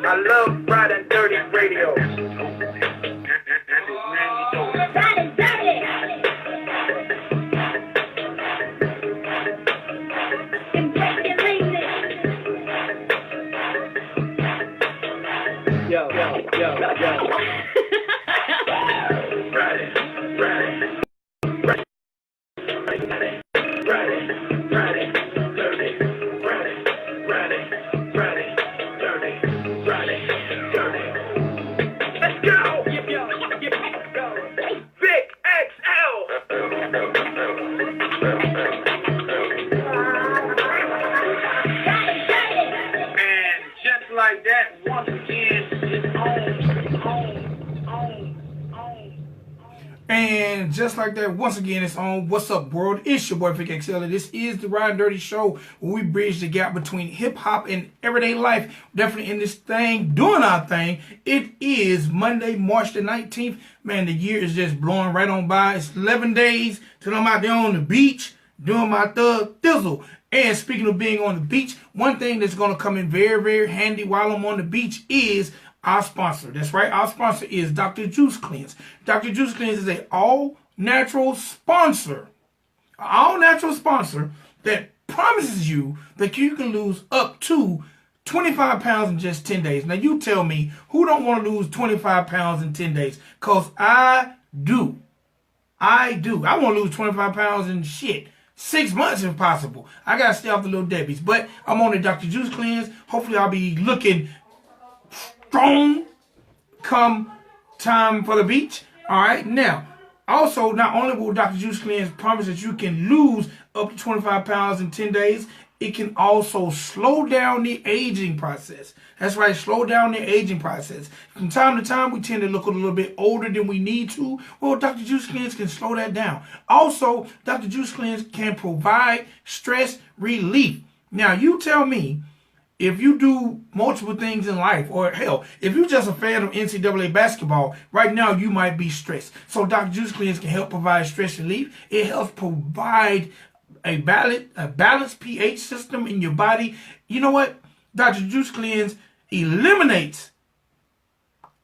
I love Ridin Durty radio. Ridin Durty. Yo. Let's go! Vic XL! And just like that, once again, it's on. And just like that, once again, it's on. What's up, world? It's your boy, Vic XL, and this is the Ridin Durty Show, where we bridge the gap between hip-hop and everyday life. Definitely in this thing, doing our thing. It is Monday, March the 19th. Man, the year is just blowing right on by. It's 11 days till I'm out there on the beach doing my thug thizzle. And speaking of being on the beach, one thing that's going to come in very, very handy while I'm on the beach is our sponsor. That's right. Our sponsor is Dr. Juice Cleanse. Dr. Juice Cleanse is an all-natural sponsor. An all-natural sponsor that promises you that you can lose up to 25 pounds in just 10 days. Now, you tell me, who don't want to lose 25 pounds in 10 days? Because I do. I want to lose 25 pounds in 6 months if possible. I got to stay off the little Debbie's. But I'm on the Dr. Juice Cleanse. Hopefully, I'll be looking strong come time for the beach. All right. Now, also, not only will Dr. Juice Cleanse promise that you can lose up to 25 pounds in 10 days, it can also slow down the aging process. That's right, slow down the aging process. From time to time, we tend to look a little bit older than we need to. Well, Dr. Juice Cleanse can slow that down. Also, Dr. Juice Cleanse can provide stress relief. Now, you tell me, if you do multiple things in life, or hell, if you're just a fan of NCAA basketball, right now you might be stressed. So Dr. Juice Cleanse can help provide stress relief. It helps provide a balanced pH system in your body. You know what? Dr. Juice Cleanse eliminates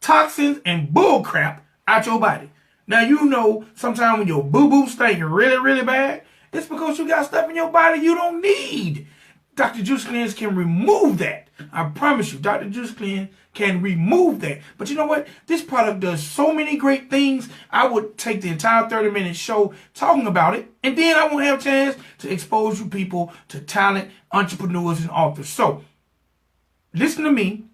toxins and bull crap out your body. Now, you know, sometimes when your boo-boo stinking really, really bad, it's because you got stuff in your body you don't need. Dr. Juice Cleanse can remove that. I promise you, Dr. Juice Cleanse can remove that. But you know what? This product does so many great things. I would take the entire 30-minute show talking about it, and then I won't have a chance to expose you people to talent, entrepreneurs, and authors. So, listen to me,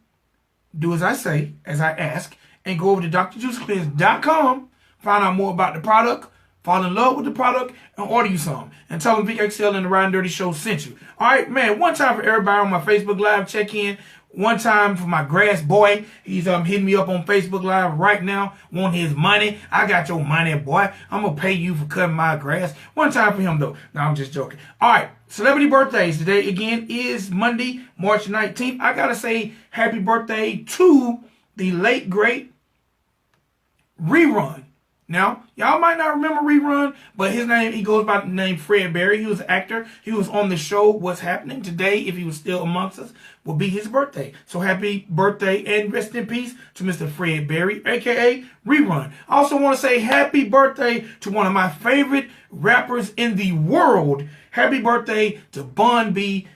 do as I say, as I ask, and go over to drjuicecleanse.com, find out more about the product, fall in love with the product, and order you some. And tell them Vic XL and the Ridin Durty Show sent you. All right, man, one time for everybody on my Facebook Live check-in. One time for my grass boy. He's hitting me up on Facebook Live right now. Want his money. I got your money, boy. I'm going to pay you for cutting my grass. One time for him, though. No, I'm just joking. All right, celebrity birthdays. Today, again, is Monday, March 19th. I got to say happy birthday to the late, great Rerun. Now, y'all might not remember Rerun, but his name, he goes by the name Fred Berry. He was an actor. He was on the show What's Happening Today, if he was still amongst us, will be his birthday. So happy birthday and rest in peace to Mr. Fred Berry, a.k.a. Rerun. I also want to say happy birthday to one of my favorite rappers in the world. Happy birthday to Bun B,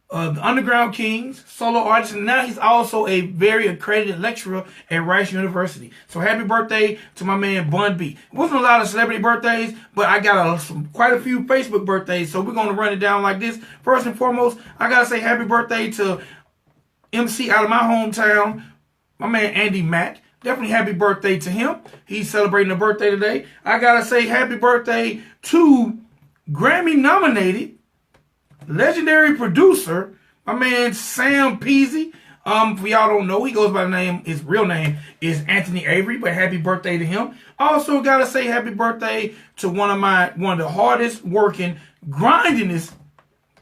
the Underground Kings, solo artist, and now he's also a very accredited lecturer at Rice University. So happy birthday to my man Bun B. It wasn't a lot of celebrity birthdays, but I got quite a few Facebook birthdays, so we're going to run it down like this. First and foremost, I got to say happy birthday to MC out of my hometown, my man Andy Mack. Definitely happy birthday to him. He's celebrating a birthday today. I got to say happy birthday to Grammy-nominated legendary producer, my man Sam Peasy. For y'all don't know, he goes by the name, his real name is Anthony Avery, but happy birthday to him. Also gotta say happy birthday to one of the hardest working, grindingest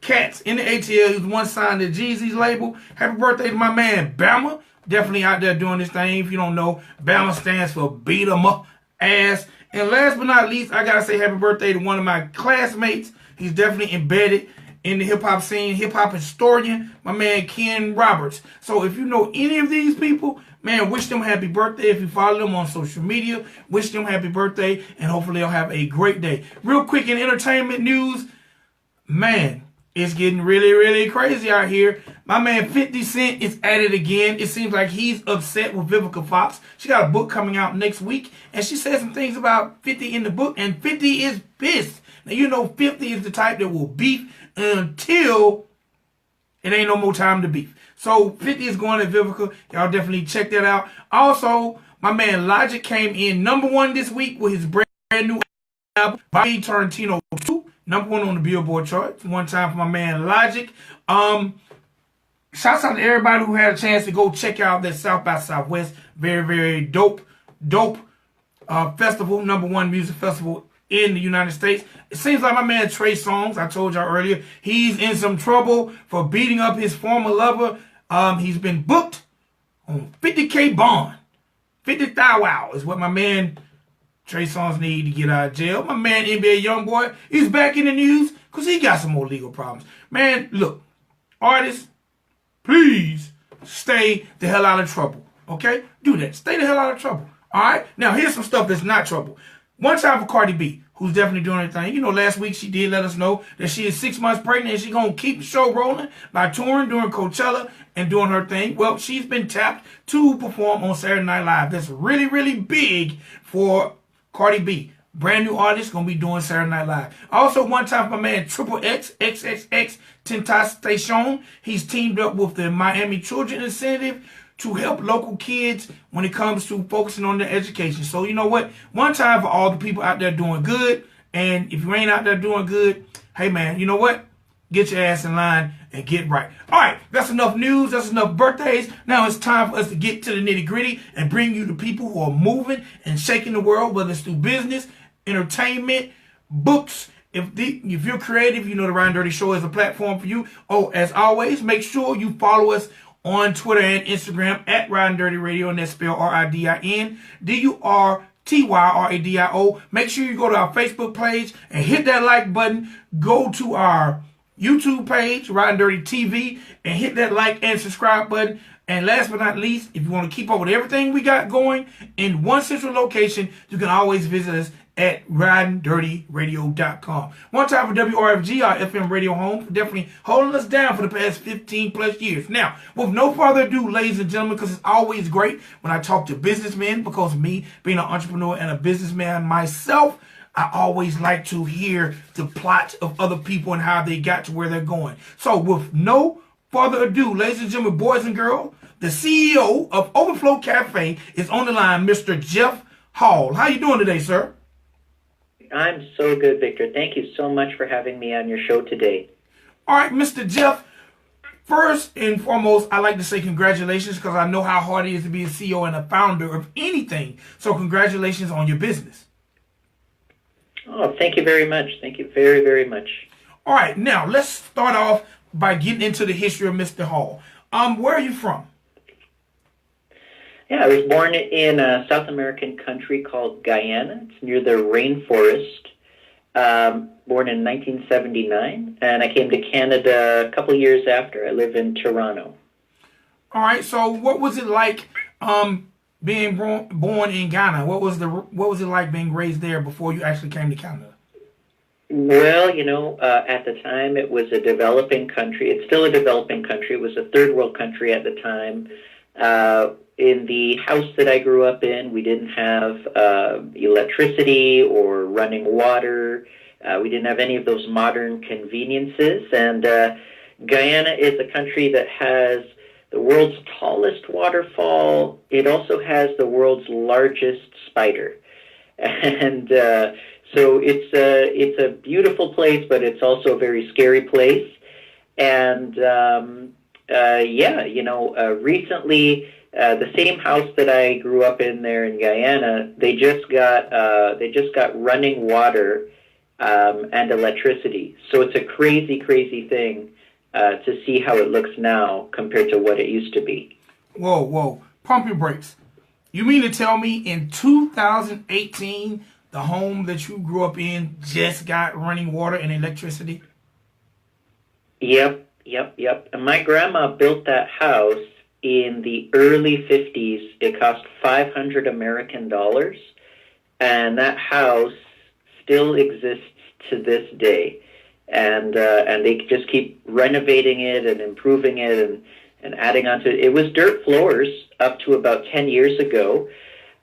cats in the ATL. He's one signed to Jeezy's label. Happy birthday to my man Bama. Definitely out there doing this thing. If you don't know, Bama stands for beat 'em up ass. And last but not least, I gotta say happy birthday to one of my classmates. He's definitely embedded in the hip-hop scene, hip-hop historian, my man Ken Roberts. So if you know any of these people, man, wish them happy birthday. If you follow them on social media, wish them happy birthday, and hopefully they'll have a great day. Real quick in entertainment news, man, it's getting really, really crazy out here. My man 50 Cent is at it again. It seems like he's upset with Vivica Fox. She got a book coming out next week, and she said some things about 50 in the book, and 50 is pissed. Now, you know 50 is the type that will beef until it ain't no more time to beef. So 50 is going at Vivica. Y'all definitely check that out. Also, my man Logic came in #1 this week with his brand new album, Bobby Tarantino 2. #1 on the Billboard chart. One time for my man Logic. Shouts out to everybody who had a chance to go check out that South by Southwest. Very, very dope festival. #1 music festival in the United States. It seems like my man Trey Songz, I told y'all earlier, he's in some trouble for beating up his former lover. He's been booked on $50K bond. 50 thou wow is what my man Trey Songz need to get out of jail. My man NBA Youngboy, he's back in the news because he got some more legal problems. Man, look, artists, please stay the hell out of trouble. Okay? Do that. Stay the hell out of trouble. All right? Now, here's some stuff that's not trouble. One time for Cardi B, who's definitely doing her thing. You know, last week she did let us know that she is 6 months pregnant and she's going to keep the show rolling by touring during Coachella and doing her thing. Well, she's been tapped to perform on Saturday Night Live. That's really, really big for Cardi B. Brand new artist going to be doing Saturday Night Live. Also, one time for my man Triple X, XXX Tentacion. He's teamed up with the Miami Children Incentive to help local kids when it comes to focusing on their education. So, you know what? One time for all the people out there doing good. And if you ain't out there doing good, hey, man, you know what? Get your ass in line and get right. All right, that's enough news. That's enough birthdays. Now it's time for us to get to the nitty gritty and bring you the people who are moving and shaking the world, whether it's through business, entertainment, books. If you're creative, you know the Ridin Durty Show is a platform for you. Oh, as always, make sure you follow us on Twitter and Instagram at Ridin Durty Radio, and that's spelled RIDIN DURTYRADIO. Make sure you go to our Facebook page and hit that like button. Go to our YouTube page, Ridin Durty TV, and hit that like and subscribe button. And last but not least, if you want to keep up with everything we got going in one central location, you can always visit us at ridindirtyradio.com. One time for WRFG, our FM radio home, for definitely holding us down for the past 15 plus years. Now, with no further ado, ladies and gentlemen, because it's always great when I talk to businessmen, because me being an entrepreneur and a businessman myself, I always like to hear the plot of other people and how they got to where they're going. So with no further ado, ladies and gentlemen, boys and girls, the CEO of Overflow Cafe is on the line, Mr. Jeff Hall. How you doing today, sir? I'm so good, Victor. Thank you so much for having me on your show today. All right, Mr. Jeff, first and foremost, I'd like to say congratulations because I know how hard it is to be a CEO and a founder of anything. So congratulations on your business. Oh, thank you very much. Thank you very, very much. All right, now let's start off by getting into the history of Mr. Hall. Where are you from? Yeah, I was born in a South American country called Guyana. It's near the rainforest. Born in 1979, and I came to Canada a couple years after. I live in Toronto. All right, so what was it like being born in Ghana? What was it like being raised there before you actually came to Canada? Well, you know, at the time it was a developing country. It's still a developing country. It was a third world country at the time. In the house that I grew up in, we didn't have electricity or running water. We didn't have any of those modern conveniences. And Guyana is a country that has the world's tallest waterfall. It also has the world's largest spider. And so it's a beautiful place, but it's also a very scary place. And recently, the same house that I grew up in there in Guyana, they just got running water and electricity. So it's a crazy, crazy thing to see how it looks now compared to what it used to be. Whoa. Pump your brakes. You mean to tell me in 2018, the home that you grew up in just got running water and electricity? Yep. And my grandma built that house in the early 50s. It cost 500 American dollars, and that house still exists to this day. And they just keep renovating it and improving it and adding on to it. It was dirt floors up to about 10 years ago,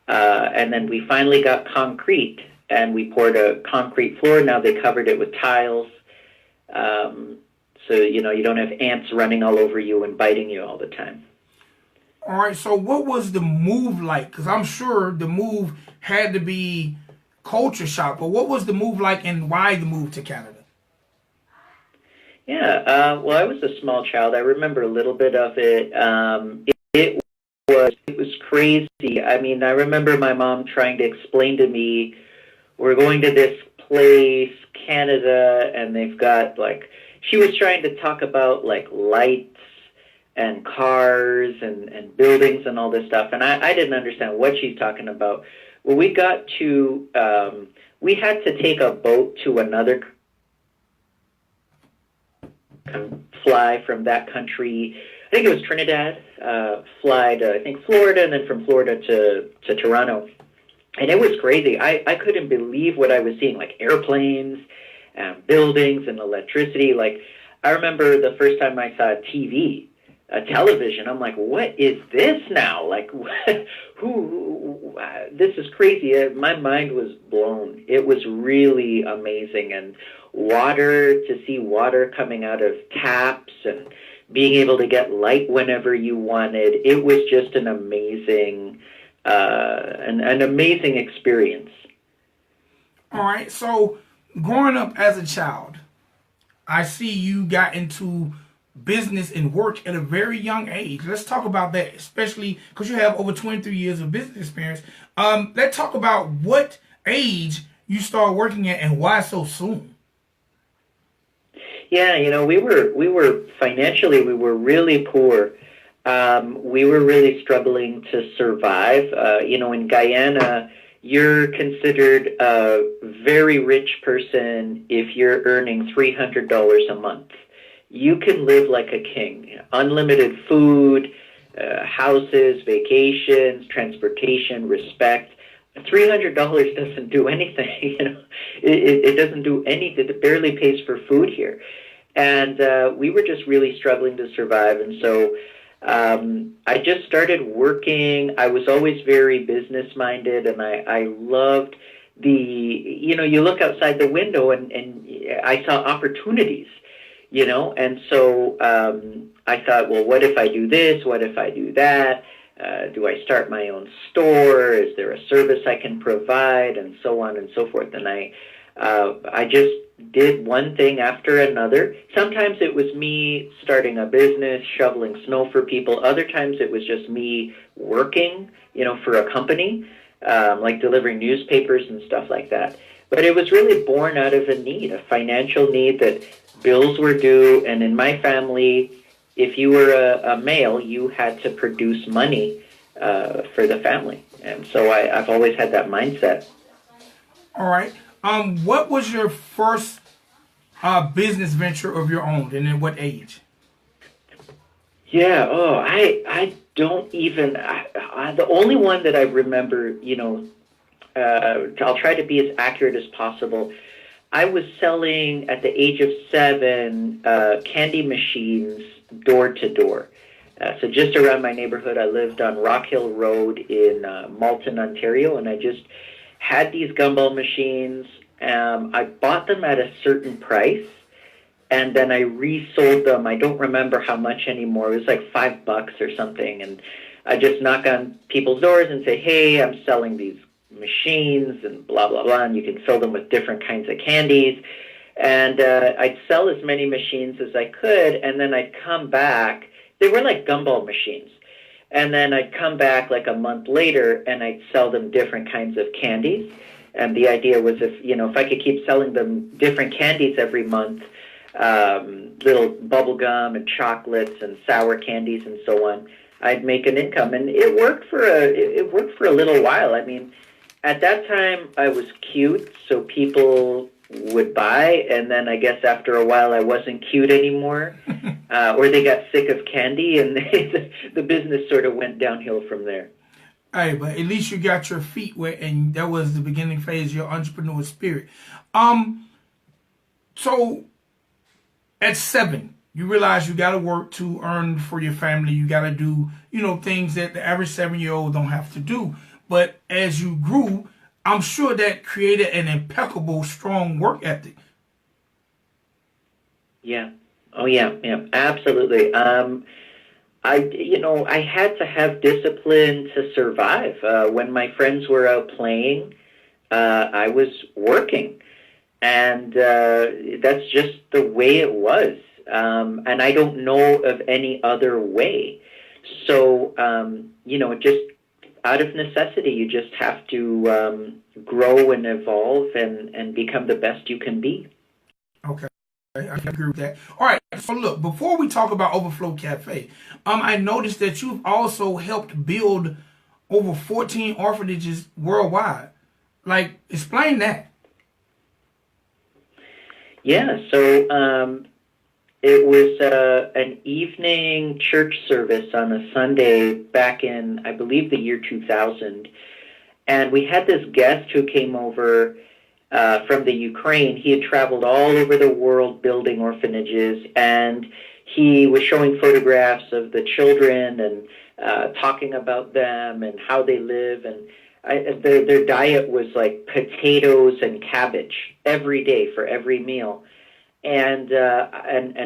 and then we finally got concrete, and we poured a concrete floor. Now they covered it with tiles. So, you don't have ants running all over you and biting you all the time. All right, so what was the move like? Because I'm sure the move had to be culture shock, but what was the move like and why the move to Canada? Yeah, well, I was a small child. I remember a little bit of it. It was crazy. I mean, I remember my mom trying to explain to me, we're going to this place, Canada, and they've got, she was trying to talk about, lights and cars and buildings and all this stuff, and I didn't understand what she's talking about. Well, we got to, we had to take a boat to another fly from that country. I think it was Trinidad, fly to, I think, Florida, and then from Florida to Toronto. And it was crazy. I couldn't believe what I was seeing, airplanes and buildings and electricity. I remember the first time I saw a television, I'm like, what is this now? This is crazy. My mind was blown. It was really amazing. And to see water coming out of taps and being able to get light whenever you wanted. It was just an amazing, an amazing experience. All right, so growing up as a child, I see you got into business and work at a very young age. Let's talk about that, especially because you have over 23 years of business experience. Let's talk about what age you started working at and why so soon. Yeah, we were financially, we were really poor. We were really struggling to survive. In Guyana, you're considered a very rich person if you're earning $300 a month. You can live like a king. Unlimited food, houses, vacations, transportation, respect. $300 doesn't do anything. It doesn't do anything. It barely pays for food here. And we were just really struggling to survive. And so I just started working. I was always very business-minded, and I loved you look outside the window, and I saw opportunities, and so I thought, well, what if I do this? What if I do that? Do I start my own store? Is there a service I can provide? And so on and so forth. And I just did one thing after another. Sometimes it was me starting a business, shoveling snow for people. Other times it was just me working, for a company, delivering newspapers and stuff like that. But it was really born out of a financial need that bills were due. And in my family, if you were a male, you had to produce money for the family. And so I've always had that mindset. All right. What was your first business venture of your own, and at what age? Yeah. Oh, I don't even. The only one that I remember, I'll try to be as accurate as possible. I was selling at the age of 7 candy machines door to door. So just around my neighborhood, I lived on Rock Hill Road in Malton, Ontario, and I just had these gumball machines. I bought them at a certain price, and then I resold them. I don't remember how much anymore. It was like $5 or something, and I just knock on people's doors and say, hey, I'm selling these machines and blah, blah, blah, and you can fill them with different kinds of candies. And I'd sell as many machines as I could, and then I'd come back. They were like gumball machines. And then I'd come back like a month later, and I'd sell them different kinds of candies. And the idea was if I could keep selling them different candies every month, little bubble gum and chocolates and sour candies and so on, I'd make an income. And it worked for a little while. I mean, at that time I was cute, so people would buy, and then I guess after a while I wasn't cute anymore, or they got sick of candy, and the business sort of went downhill from there. Hey, but at least you got your feet wet, and that was the beginning phase of your entrepreneur spirit. So at 7, you realize you got to work to earn for your family. You got to do, things that the average 7-year-old don't have to do. But as you grew, I'm sure that created an impeccable, strong work ethic. Yeah. Oh, yeah. Yeah. Absolutely. I had to have discipline to survive. When my friends were out playing, I was working, and that's just the way it was. And I don't know of any other way. So, just out of necessity, you just have to grow and evolve and become the best you can be. Okay. I agree with that. All right. So look, before we talk about Overflow Cafe, I noticed that you've also helped build over 14 orphanages worldwide. Like, explain that. Yeah. So it was an evening church service on a Sunday back in, I believe, the year 2000. And we had this guest who came over from the Ukraine. He had traveled all over the world building orphanages, and he was showing photographs of the children and talking about them and how they live. And their diet was like potatoes and cabbage every day for every meal, and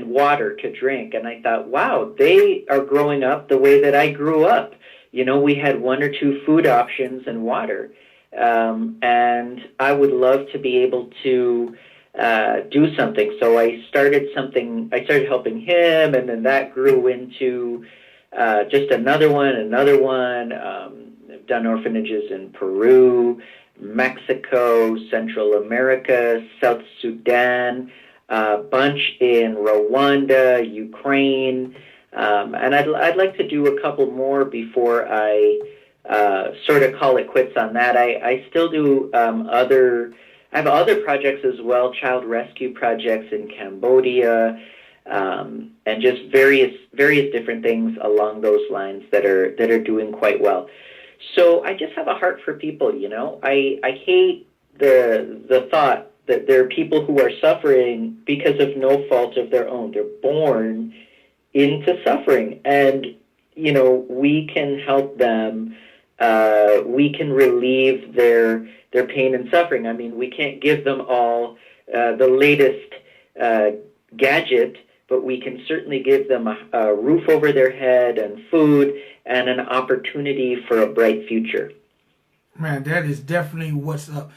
water to drink. And I thought, wow, they are growing up the way that I grew up. We had 1 or 2 food options and water. And I would love to be able to do something. So I started helping him, and then that grew into just another one. I've done orphanages in Peru, Mexico, Central America, South Sudan, a bunch in Rwanda, Ukraine, and I'd like to do a couple more before I sort of call it quits on that. I still do I have other projects as well, child rescue projects in Cambodia, and just various different things along those lines that are doing quite well. So I just have a heart for people. I hate the thought that there are people who are suffering because of no fault of their own. They're born into suffering, and we can help them. We can relieve their pain and suffering. I mean, we can't give them all the latest gadget, but we can certainly give them a roof over their head and food and an opportunity for a bright future. Man, that is definitely what's up.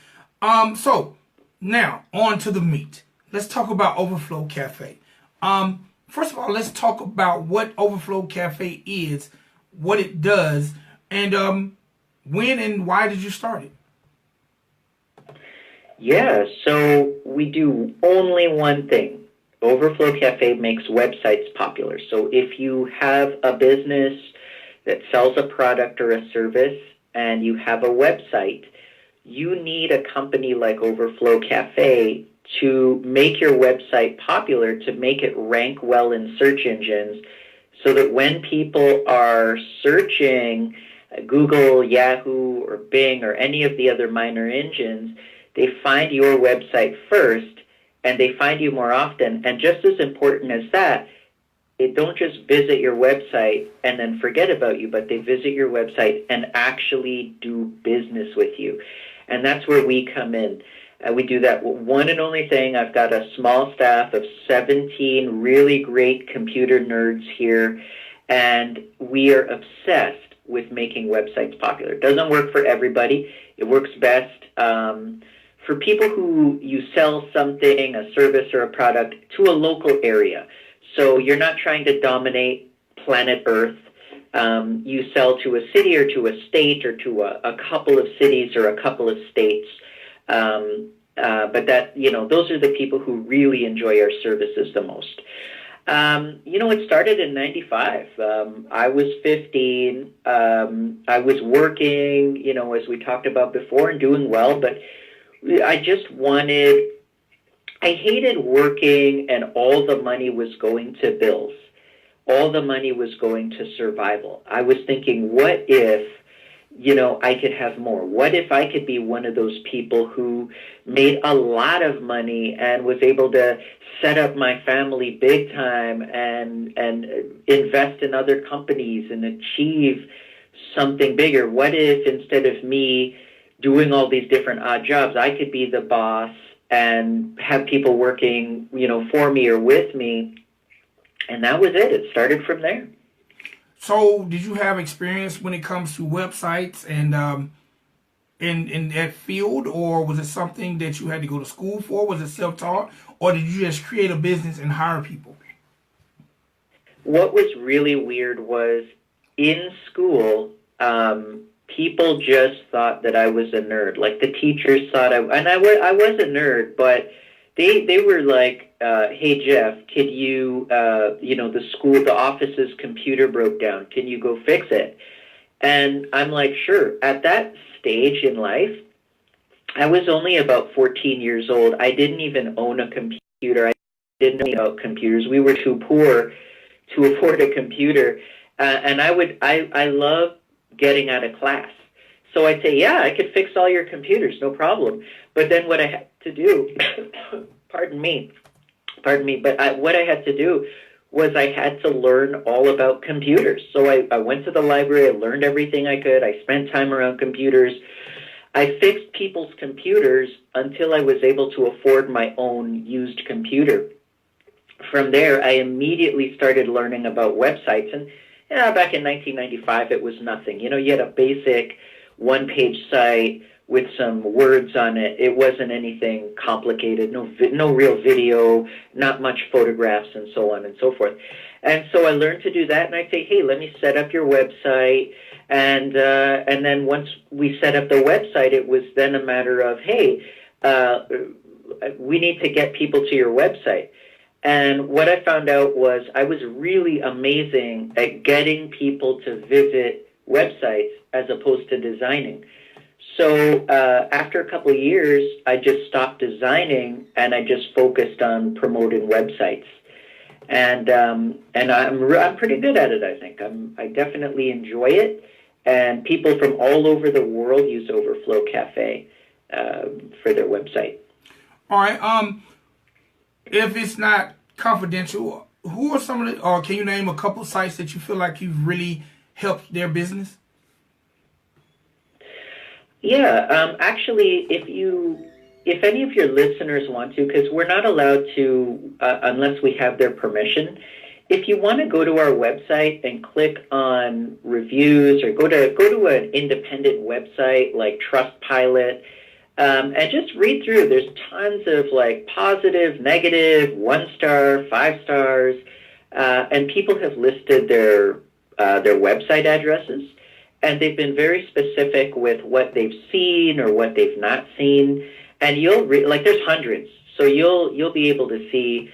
So now on to the meat. Let's talk about Overflow Cafe. First of all, let's talk about what Overflow Cafe is, what it does, and when and why did you start it? Yeah, so we do only one thing. Overflow Cafe makes websites popular. So if you have a business that sells a product or a service and you have a website, you need a company like Overflow Cafe to make your website popular, to make it rank well in search engines, so that when people are searching Google, Yahoo, or Bing, or any of the other minor engines, they find your website first, and they find you more often. And just as important as that, they don't just visit your website and then forget about you, but they visit your website and actually do business with you. And that's where we come in. We do that one and only thing. I've got a small staff of 17 really great computer nerds here, and we are obsessed with making websites popular. It doesn't work for everybody. It works best for people who you sell something, a service or a product, to a local area. So you're not trying to dominate planet Earth. You sell to a city or to a state or to a couple of cities or a couple of states. But that, those are the people who really enjoy our services the most. It started in 95. I was 15. I was working, as we talked about before, and doing well, but I just wanted I hated working and all the money was going to bills. All the money was going to survival. I was thinking, what if, I could have more? What if I could be one of those people who made a lot of money and was able to set up my family big time and invest in other companies and achieve something bigger? What if instead of me doing all these different odd jobs, I could be the boss and have people working, for me or with me? And that was it. It started from there. So, did you have experience when it comes to websites and in that field, or was it something that you had to go to school for? Was it self-taught, or did you just create a business and hire people? What was really weird was in school, people just thought that I was a nerd. Like the teachers thought I was a nerd, but they were like, hey, Jeff, could you, the office's computer broke down. Can you go fix it? And I'm like, sure. At that stage in life, I was only about 14 years old. I didn't even own a computer. I didn't know about computers. We were too poor to afford a computer. And I love getting out of class. So I'd say, yeah, I could fix all your computers, no problem. But then what I had to do, pardon me, but what I had to do was I had to learn all about computers. So I went to the library, I learned everything I could, I spent time around computers. I fixed people's computers until I was able to afford my own used computer. From there, I immediately started learning about websites. And back in 1995, it was nothing. You had a basic one-page site with some words on it. It wasn't anything complicated, no real video, not much photographs, and so on and so forth. And so I learned to do that, and I'd say, hey, let me set up your website. And then once we set up the website, it was then a matter of, hey, we need to get people to your website. And what I found out was I was really amazing at getting people to visit websites as opposed to designing. So after a couple of years, I just stopped designing and I just focused on promoting websites. And I'm pretty good at it, I think. I definitely enjoy it. And people from all over the world use Overflow Cafe for their website. All right. If it's not confidential, who are some of the, or can you name a couple sites that you feel like you've really helped their business? Yeah, actually, if any of your listeners want to, because we're not allowed to unless we have their permission. If you want to go to our website and click on reviews, or go to an independent website like Trustpilot, and just read through. There's tons of like positive, negative, 1 star, 5 stars, and people have listed their website addresses. And they've been very specific with what they've seen or what they've not seen. And there's hundreds. So you'll be able to see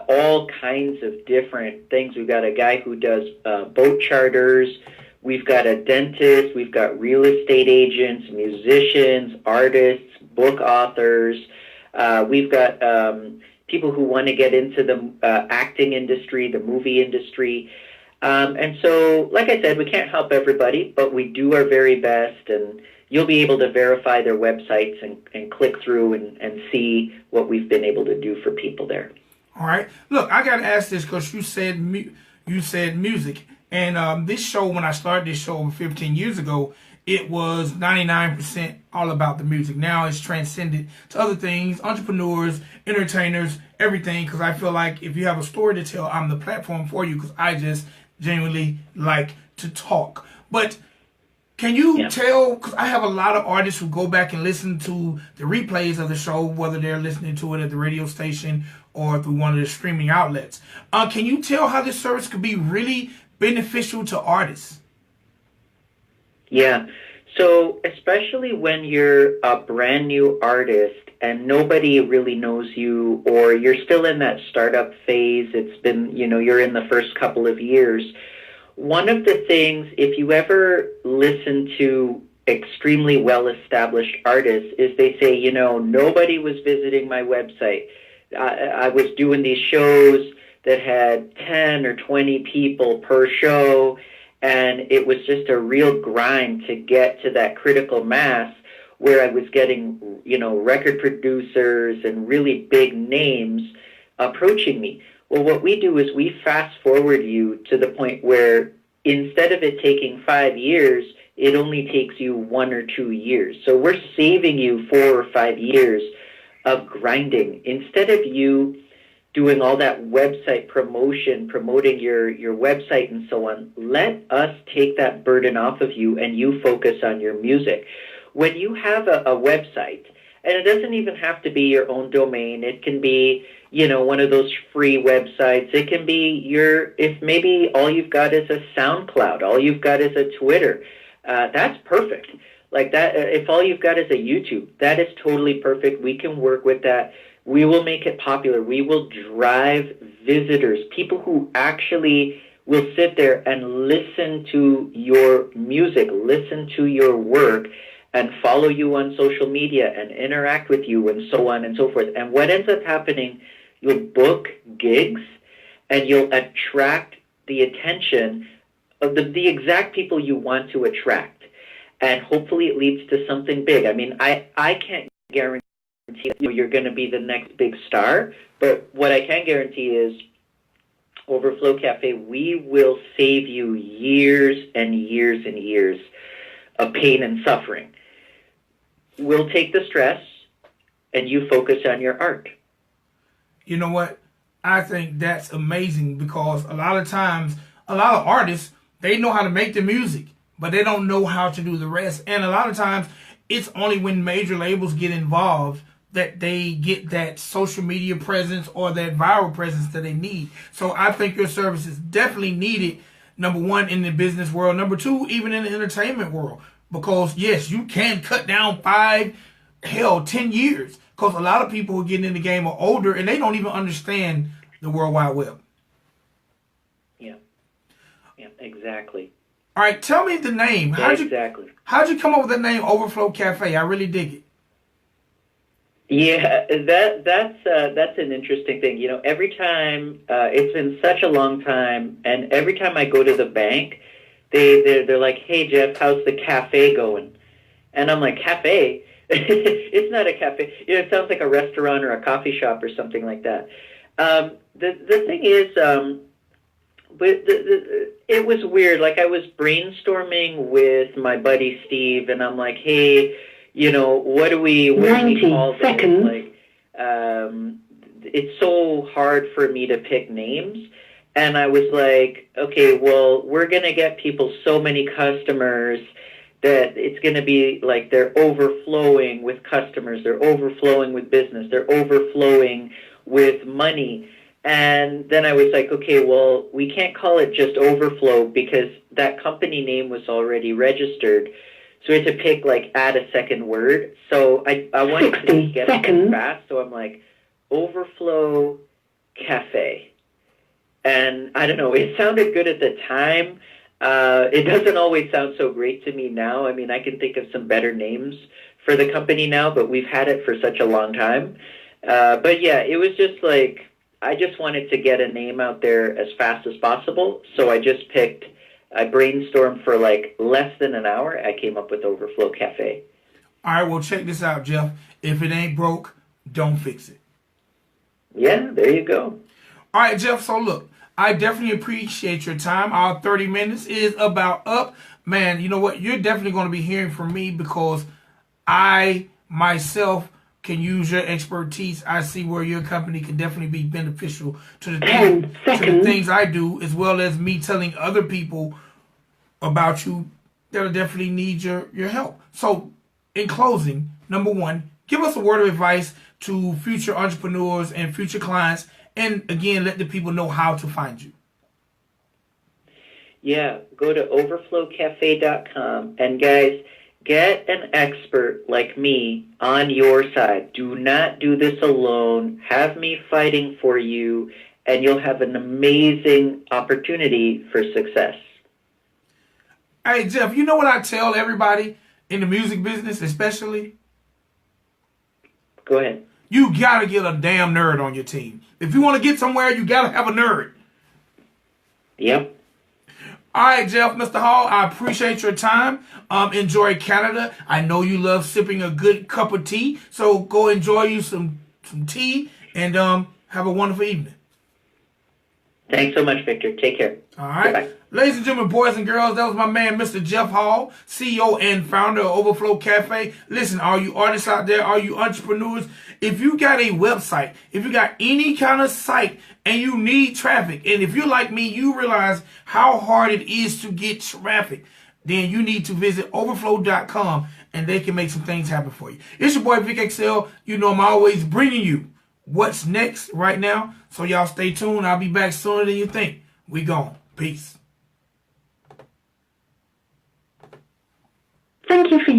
all kinds of different things. We've got a guy who does boat charters. We've got a dentist. We've got real estate agents, musicians, artists, book authors. We've got people who want to get into the acting industry, the movie industry. And so, like I said, we can't help everybody, but we do our very best, and you'll be able to verify their websites and click through and see what we've been able to do for people there. All right. Look, I got to ask this because you said music. And this show, when I started this show over 15 years ago, it was 99% all about the music. Now it's transcended to other things, entrepreneurs, entertainers, everything, because I feel like if you have a story to tell, I'm the platform for you, because I just genuinely like to talk. But can you tell, because I have a lot of artists who go back and listen to the replays of the show, whether they're listening to it at the radio station or through one of the streaming outlets. Can you tell how this service could be really beneficial to artists? Yeah. So especially when you're a brand new artist and nobody really knows you, or you're still in that startup phase, it's been, you're in the first couple of years. One of the things, if you ever listen to extremely well-established artists, is they say, nobody was visiting my website. I was doing these shows that had 10 or 20 people per show, and it was just a real grind to get to that critical mass where I was getting, record producers and really big names approaching me. Well, what we do is we fast forward you to the point where instead of it taking 5 years, it only takes you 1 or 2 years. So we're saving you 4 or 5 years of grinding. Instead of you doing all that website promotion, promoting your website and so on, let us take that burden off of you and you focus on your music. When you have a website, and it doesn't even have to be your own domain, it can be, one of those free websites. It can be if maybe all you've got is a SoundCloud, all you've got is a Twitter, that's perfect. Like that, if all you've got is a YouTube, that is totally perfect. We can work with that. We will make it popular. We will drive visitors, people who actually will sit there and listen to your music, listen to your work, and follow you on social media and interact with you and so on and so forth. And what ends up happening, you'll book gigs and you'll attract the attention of the exact people you want to attract. And hopefully it leads to something big. I mean, I can't guarantee you're going to be the next big star, but what I can guarantee is Overflow Cafe, we will save you years and years and years of pain and suffering. We'll take the stress and you focus on your art. You know what? I think that's amazing because a lot of times, a lot of artists, they know how to make the music, but they don't know how to do the rest. And a lot of times, it's only when major labels get involved that they get that social media presence or that viral presence that they need. So I think your service is definitely needed, number one, in the business world. Number two, even in the entertainment world. Because, yes, you can cut down 10 years. Because a lot of people who are getting in the game are older and they don't even understand the World Wide Web. Yeah, exactly. All right, tell me the name. How'd you come up with the name Overflow Cafe? I really dig it. Yeah, that's an interesting thing. Every time it's been such a long time, and every time I go to the bank, they're like, "Hey Jeff, how's the cafe going?" And I'm like, "Cafe? It's not a cafe. It sounds like a restaurant or a coffee shop or something like that." The thing is, but it was weird. Like I was brainstorming with my buddy Steve, and I'm like, "Hey, what do we call this?" Like, it's so hard for me to pick names. And I was like, okay, well, we're going to get people so many customers that it's going to be like they're overflowing with customers. They're overflowing with business. They're overflowing with money. And then I was like, okay, well, we can't call it just Overflow because that company name was already registered. So we had to pick, add a second word. So I wanted to get it fast. So I'm like, Overflow Cafe. And I don't know, it sounded good at the time. It doesn't always sound so great to me now. I mean, I can think of some better names for the company now, but we've had it for such a long time. But yeah, it was just I just wanted to get a name out there as fast as possible. So I brainstormed for less than an hour. I came up with Overflow Cafe. All right, well, check this out, Jeff. If it ain't broke, don't fix it. Yeah, there you go. All right, Jeff, so look, I definitely appreciate your time. Our 30 minutes is about up. Man, you know what? You're definitely going to be hearing from me because I, myself, can use your expertise. I see where your company can definitely be beneficial to the things I do, as well as me telling other people about you that definitely need your help. So, in closing, number one, give us a word of advice to future entrepreneurs and future clients. And again, let the people know how to find you. Yeah, go to overflowcafe.com. And guys, get an expert like me on your side. Do not do this alone. Have me fighting for you, and you'll have an amazing opportunity for success. Hey, Jeff, you know what I tell everybody in the music business especially? Go ahead. You got to get a damn nerd on your team. If you want to get somewhere, you got to have a nerd. Yep. All right, Jeff, Mr. Hall, I appreciate your time. Enjoy Canada. I know you love sipping a good cup of tea, so go enjoy you some tea and have a wonderful evening. Thanks so much, Victor. Take care. All right. Bye-bye. Ladies and gentlemen, boys and girls, that was my man, Mr. Jeff Hall, CEO and founder of Overflow Cafe. Listen, all you artists out there, all you entrepreneurs, if you got a website, if you got any kind of site and you need traffic, and if you're like me, you realize how hard it is to get traffic, then you need to visit overflow.com and they can make some things happen for you. It's your boy, Vic XL. You know I'm always bringing you what's next right now. So y'all stay tuned. I'll be back sooner than you think. We gone. Peace. Thank you for